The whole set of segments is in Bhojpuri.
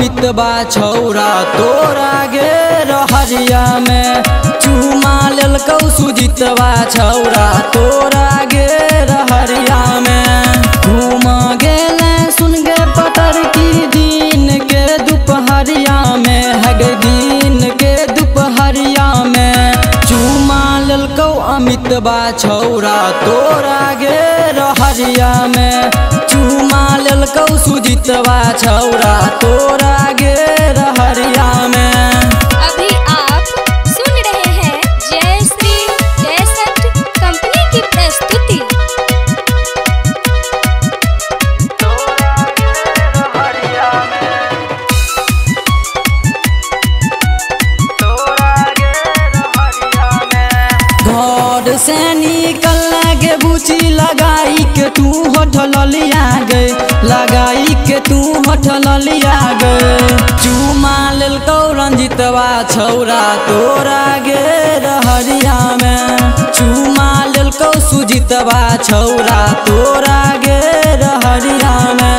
अमितवा छौरा तोरा गे रहरिया में। चुमा लेलकौ सुजीतवा छौरा तोरा गे रहरिया में। घूम गेले सुन गे पतर की दिन के दोपहरिया में। हगे दिन के दोपहरिया में चुमा लेलकौ अमितवा छौरा तोरा गे रहरिया में। चुमा लेलकौ सुजीतवा छौरा तोरा गे रहरिया में। अभी आप सुन रहे हैं जय श्री कैसेट कंपनी की प्रस्तुति। घर से निकल गे बुची लगाई के तू होठल लिया गए। लगाई के तू होठल लिया गए। चुमा लेलकौ रंजितवा छौरा तोरा गे रहरिया में। चुमा लेलकौ सुजीतवा छौरा तोरा गे रहरिया में।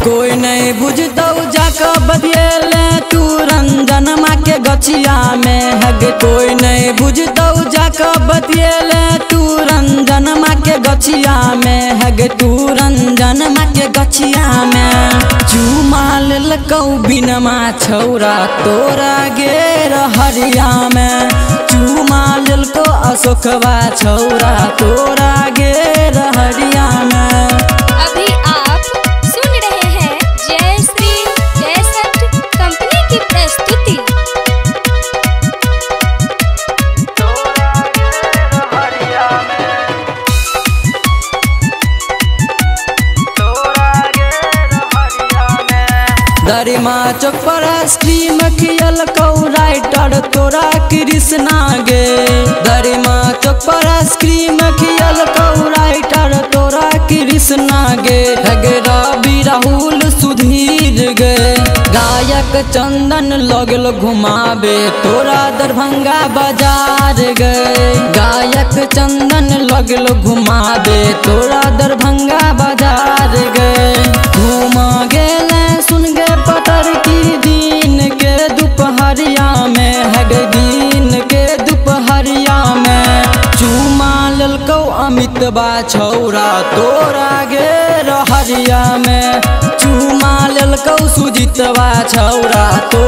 कोई नहीं बुझतौ जाके बतियेले तू रंजन माँ के गछिया में। हगे कोई नहीं बुझतौ जाके बतियेले तू रंजन माँ के गछिया में। हगे तू रंजन माँ के गछिया में। चुमा लेलकौ बिनमा छौरा तोरा गे रहरिया में। चुमा लेलकौ अशोकवा छौरा तोरा गे रहरिया में। अभी आप सुन रहे हैं जय श्री कैसेट कंपनी की प्रस्तुति। दरिमा चौक पर आइसक्रीम खियलकौ राइटर तोरा कृष्णा गे। दरिमा चौक पर आइसक्रीम खियलकौ राइटर तोरा कृष्णा गे। हगे रवि राहुल सुधीर गे। गायक चंदन लगल घुमावे तोरा दरभंगा बाजार गए। गायक चंदन लगल घुमावे तोरा दरभंगा बाजार गए। घूम गेले सुन गे पतर की दिन के दोपहरिया में। हगे दिन के दोपहरिया में चुमा लेलकौ अमितवा छौरा तोरा गे रहरिया में। चुमा लेलकौ सुजीतवा छौरा तो